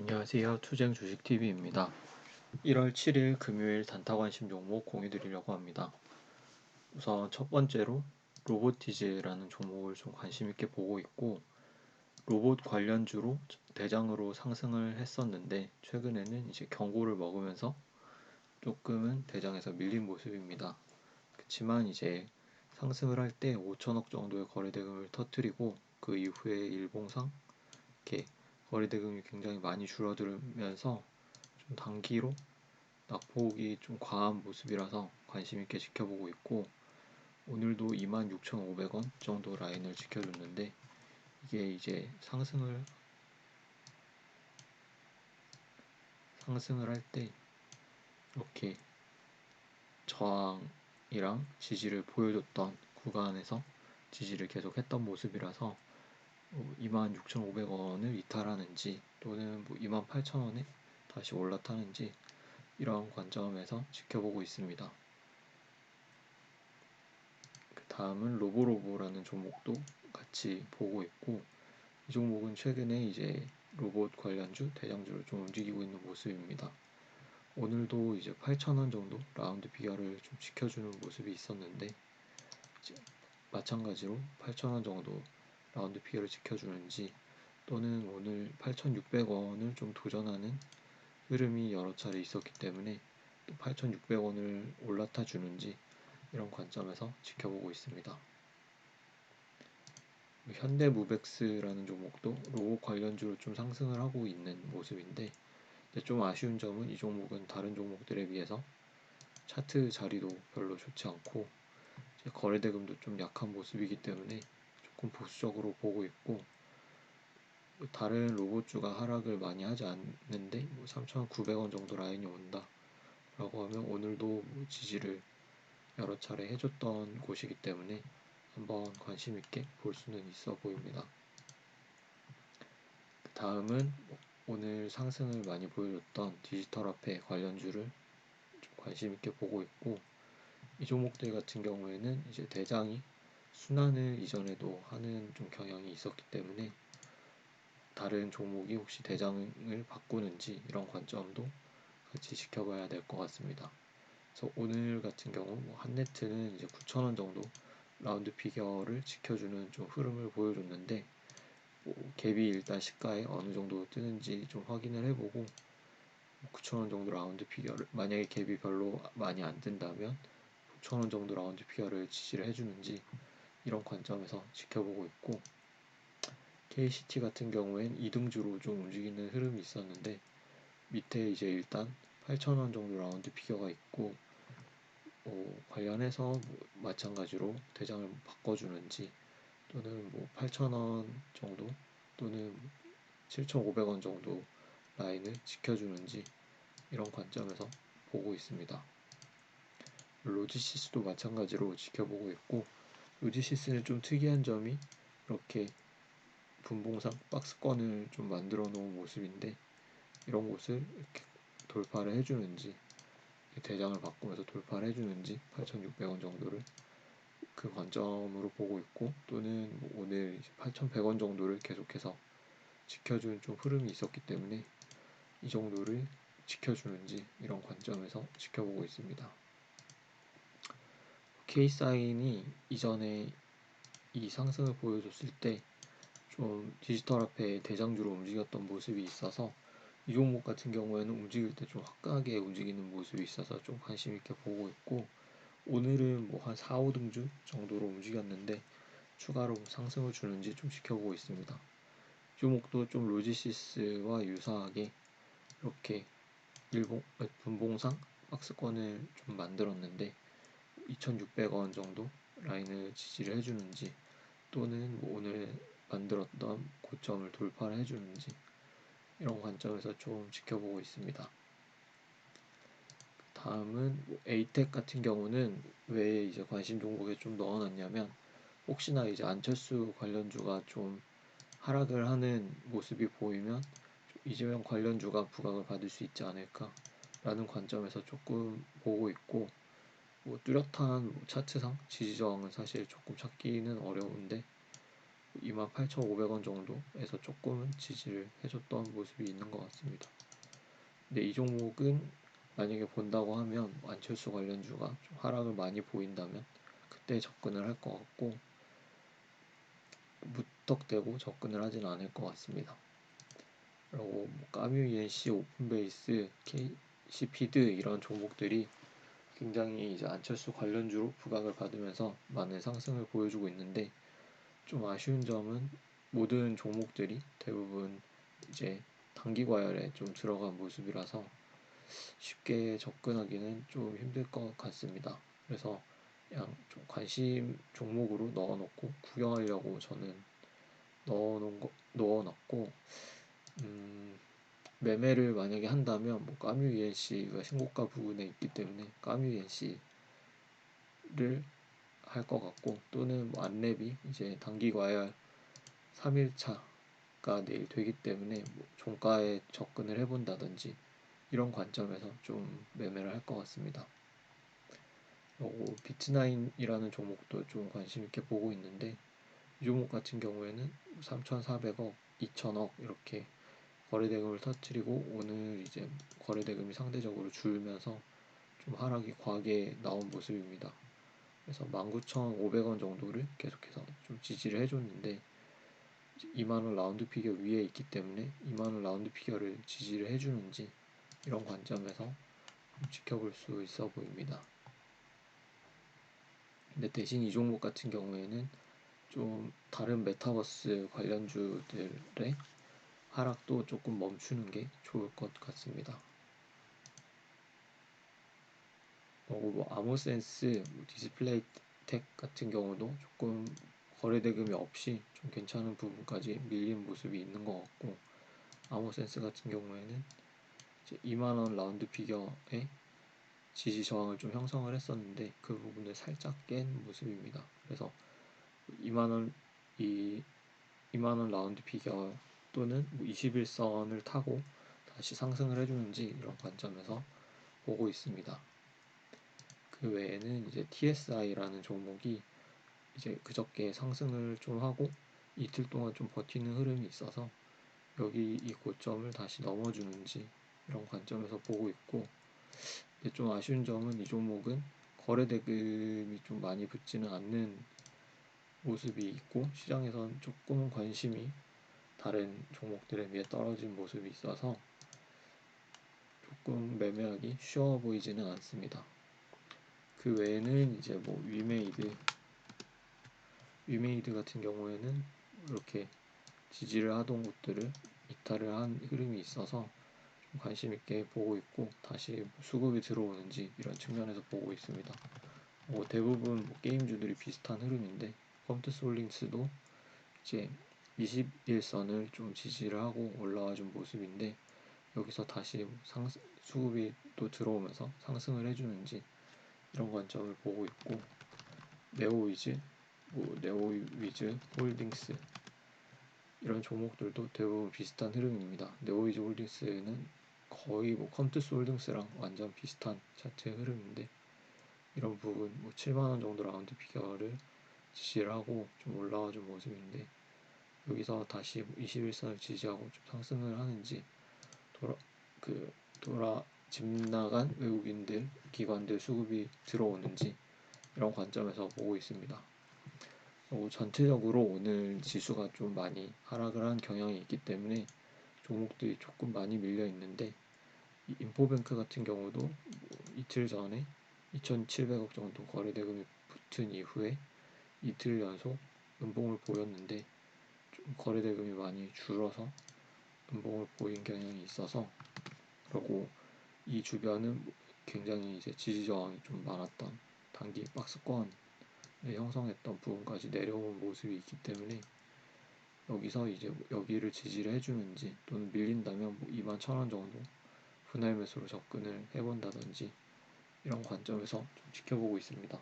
안녕하세요. 투쟁 주식TV입니다. 1월 7일 금요일 단타 관심 종목 공유드리려고 합니다. 우선 첫 번째로 로보티즈라는 종목을 좀 관심 있게 보고 있고, 로봇 관련주로 대장으로 상승을 했었는데 최근에는 이제 경고를 먹으면서 조금은 대장에서 밀린 모습입니다. 그렇지만 이제 상승을 할 때 5천억 정도의 거래대금을 터뜨리고 그 이후에 일봉상 이렇게 거래대금이 굉장히 많이 줄어들면서 좀 단기로 낙폭이 좀 과한 모습이라서 관심 있게 지켜보고 있고, 오늘도 26,500원 정도 라인을 지켜줬는데 이게 이제 상승을 할 때 이렇게 저항이랑 지지를 보여줬던 구간에서 지지를 계속 했던 모습이라서 26,500원을 이탈하는지 또는 28,000원에 다시 올라타는지 이런 관점에서 지켜보고 있습니다. 그 다음은 로보로보라는 종목도 같이 보고 있고, 이 종목은 최근에 이제 로봇 관련주 대장주를 좀 움직이고 있는 모습입니다. 오늘도 이제 8,000원 정도 라운드 비결을 좀 지켜주는 모습이 있었는데, 이제 마찬가지로 8,000원 정도 라운드 비결을 지켜주는지 또는 오늘 8,600원을 좀 도전하는 흐름이 여러 차례 있었기 때문에 또 8,600원을 올라타 주는지 이런 관점에서 지켜보고 있습니다. 현대무벡스라는 종목도 로봇 관련주로 좀 상승을 하고 있는 모습인데, 좀 아쉬운 점은 이 종목은 다른 종목들에 비해서 차트 자리도 별로 좋지 않고 거래대금도 좀 약한 모습이기 때문에 조금 보수적으로 보고 있고, 다른 로봇주가 하락을 많이 하지 않는데 3,900원 정도 라인이 온다 라고 하면 오늘도 지지를 여러 차례 해줬던 곳이기 때문에 한번 관심 있게 볼 수는 있어 보입니다. 그 다음은 오늘 상승을 많이 보여줬던 디지털 화폐 관련주를 좀 관심 있게 보고 있고, 이 종목들 같은 경우에는 이제 대장이 순환을 이전에도 하는 좀 경향이 있었기 때문에 다른 종목이 혹시 대장을 바꾸는지 이런 관점도 같이 지켜봐야 될 것 같습니다. 그래서 오늘 같은 경우 한네트는 이제 9,000원 정도 라운드 피겨를 지켜주는 좀 흐름을 보여줬는데, 갭이 일단 시가에 어느 정도 뜨는지 좀 확인을 해보고 9,000원 정도 라운드 피겨를, 만약에 갭이 별로 많이 안 뜬다면 9,000원 정도 라운드 피겨를 지지를 해주는지 이런 관점에서 지켜보고 있고, KCT 같은 경우엔 2등주로 좀 움직이는 흐름이 있었는데 밑에 이제 일단 8,000원 정도 라운드 피겨가 있고, 관련해서 마찬가지로 대장을 바꿔주는지 또는 8,000원 정도 또는 7,500원 정도 라인을 지켜주는지 이런 관점에서 보고 있습니다. 로지시스도 마찬가지로 지켜보고 있고, 로지시스는 좀 특이한 점이 이렇게 분봉상 박스권을 좀 만들어 놓은 모습인데 이런 곳을 이렇게 돌파를 해주는지, 대장을 바꾸면서 돌파를 해주는지 8,600원 정도를 그 관점으로 보고 있고, 또는 오늘 8,100원 정도를 계속해서 지켜준 좀 흐름이 있었기 때문에 이 정도를 지켜주는지 이런 관점에서 지켜보고 있습니다. K사인이 이전에 이 상승을 보여줬을 때 좀 디지털 화폐 대장주로 움직였던 모습이 있어서 이 종목 같은 경우에는 움직일 때 좀 화끈하게 움직이는 모습이 있어서 좀 관심 있게 보고 있고, 오늘은 한 4, 5등주 정도로 움직였는데 추가로 상승을 주는지 좀 지켜보고 있습니다. 이 종목도 좀 로지시스와 유사하게 이렇게 분봉상 박스권을 좀 만들었는데 2,600원 정도 라인을 지지를 해주는지 또는 오늘 만들었던 고점을 돌파를 해주는지 이런 관점에서 좀 지켜보고 있습니다. 다음은 에이텍 같은 경우는 왜 이제 관심 종목에 좀 넣어놨냐면, 혹시나 이제 안철수 관련주가 좀 하락을 하는 모습이 보이면 이재명 관련주가 부각을 받을 수 있지 않을까라는 관점에서 조금 보고 있고, 뚜렷한 차트상 지지 저항은 사실 조금 찾기는 어려운데 28,500원 정도에서 조금은 지지를 해줬던 모습이 있는 것 같습니다. 근데 이 종목은 만약에 본다고 하면 안철수 관련주가 좀 하락을 많이 보인다면 그때 접근을 할 것 같고, 무턱대고 접근을 하진 않을 것 같습니다. 그리고 까뮤 ENC, 오픈베이스, KC피드 이런 종목들이 굉장히 이제 안철수 관련주로 부각을 받으면서 많은 상승을 보여주고 있는데, 좀 아쉬운 점은 모든 종목들이 대부분 이제 단기 과열에 좀 들어간 모습이라서 쉽게 접근하기는 좀 힘들 것 같습니다. 그래서 그냥 좀 관심 종목으로 넣어놓고 구경하려고 저는 넣어놨고, 매매를 만약에 한다면 까뮤 ENC가 신고가 부분에 있기 때문에 까뮤 ENC를 할 것 같고, 또는 안랩이 이제 단기 과열 3일차가 내일 되기 때문에 종가에 접근을 해본다든지 이런 관점에서 좀 매매를 할 것 같습니다. 그리고 비트나인이라는 종목도 좀 관심 있게 보고 있는데, 이 종목 같은 경우에는 3,400억, 2,000억 이렇게 거래대금을 터뜨리고 오늘 이제 거래대금이 상대적으로 줄면서 좀 하락이 과하게 나온 모습입니다. 그래서 19,500원 정도를 계속해서 좀 지지를 해줬는데, 2만원 라운드 피겨 위에 있기 때문에 2만원 라운드 피겨를 지지를 해주는지 이런 관점에서 좀 지켜볼 수 있어 보입니다. 근데 대신 이 종목 같은 경우에는 좀 다른 메타버스 관련주들의 하락도 조금 멈추는 게 좋을 것 같습니다. 그리고 아모센스, 디스플레이 텍 같은 경우도 조금 거래대금이 없이 좀 괜찮은 부분까지 밀린 모습이 있는 것 같고, 아모센스 같은 경우에는 이제 2만원 라운드 피겨에 지지 저항을 좀 형성을 했었는데 그 부분을 살짝 깬 모습입니다. 그래서 2만원 이 2만원 라운드 피겨 또는 21선을 타고 다시 상승을 해주는지 이런 관점에서 보고 있습니다. 그 외에는 이제 TSI라는 종목이 이제 그저께 상승을 좀 하고 이틀 동안 좀 버티는 흐름이 있어서 여기 이 고점을 다시 넘어주는지 이런 관점에서 보고 있고, 근데 좀 아쉬운 점은 이 종목은 거래대금이 좀 많이 붙지는 않는 모습이 있고, 시장에선 조금 관심이 다른 종목들에 비해 떨어진 모습이 있어서 조금 매매하기 쉬워 보이지는 않습니다. 그 외에는 이제 위메이드 같은 경우에는 이렇게 지지를 하던 곳들을 이탈을 한 흐름이 있어서 좀 관심 있게 보고 있고, 다시 수급이 들어오는지 이런 측면에서 보고 있습니다. 대부분 게임주들이 비슷한 흐름인데, 컴투스 홀딩스도 이제 21선을 좀 지지를 하고 올라와 준 모습인데, 여기서 다시 수급이 또 들어오면서 상승을 해주는지 이런 관점을 보고 있고, 네오위즈 홀딩스 이런 종목들도 대부분 비슷한 흐름입니다. 네오위즈 홀딩스는 거의 컴투스 홀딩스랑 완전 비슷한 차트 흐름인데, 이런 부분 7만원 정도 라운드 피겨를 지지를 하고 좀 올라와 준 모습인데, 여기서 다시 21선을 지지하고 좀 상승을 하는지, 집 나간 외국인들, 기관들 수급이 들어오는지 이런 관점에서 보고 있습니다. 전체적으로 오늘 지수가 좀 많이 하락을 한 경향이 있기 때문에 종목들이 조금 많이 밀려 있는데, 인포뱅크 같은 경우도 이틀 전에 2,700억 정도 거래대금이 붙은 이후에 이틀 연속 음봉을 보였는데 좀 거래대금이 많이 줄어서 음봉을 보인 경향이 있어서, 그리고 이 주변은 굉장히 이제 지지 저항이 좀 많았던 단기 박스권을 형성했던 부분까지 내려온 모습이 있기 때문에 여기서 이제 여기를 지지를 해주는지, 또는 밀린다면 21,000원 정도 분할 매수로 접근을 해본다든지 이런 관점에서 좀 지켜보고 있습니다.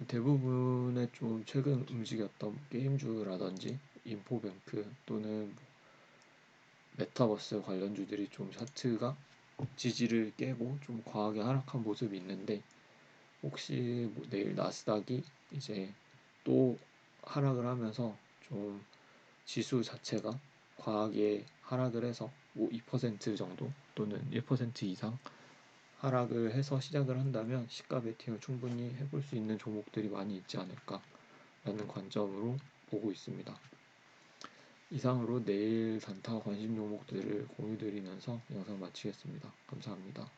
대부분의 좀 최근 움직였던 게임주라든지 인포뱅크 또는 메타버스 관련주들이 좀 차트가 지지를 깨고 좀 과하게 하락한 모습이 있는데, 혹시 내일 나스닥이 이제 또 하락을 하면서 좀 지수 자체가 과하게 하락을 해서 뭐 2% 정도 또는 1% 이상 하락을 해서 시작을 한다면 시가 베팅을 충분히 해볼 수 있는 종목들이 많이 있지 않을까라는 관점으로 보고 있습니다. 이상으로 내일 단타 관심 종목들을 공유드리면서 영상 마치겠습니다. 감사합니다.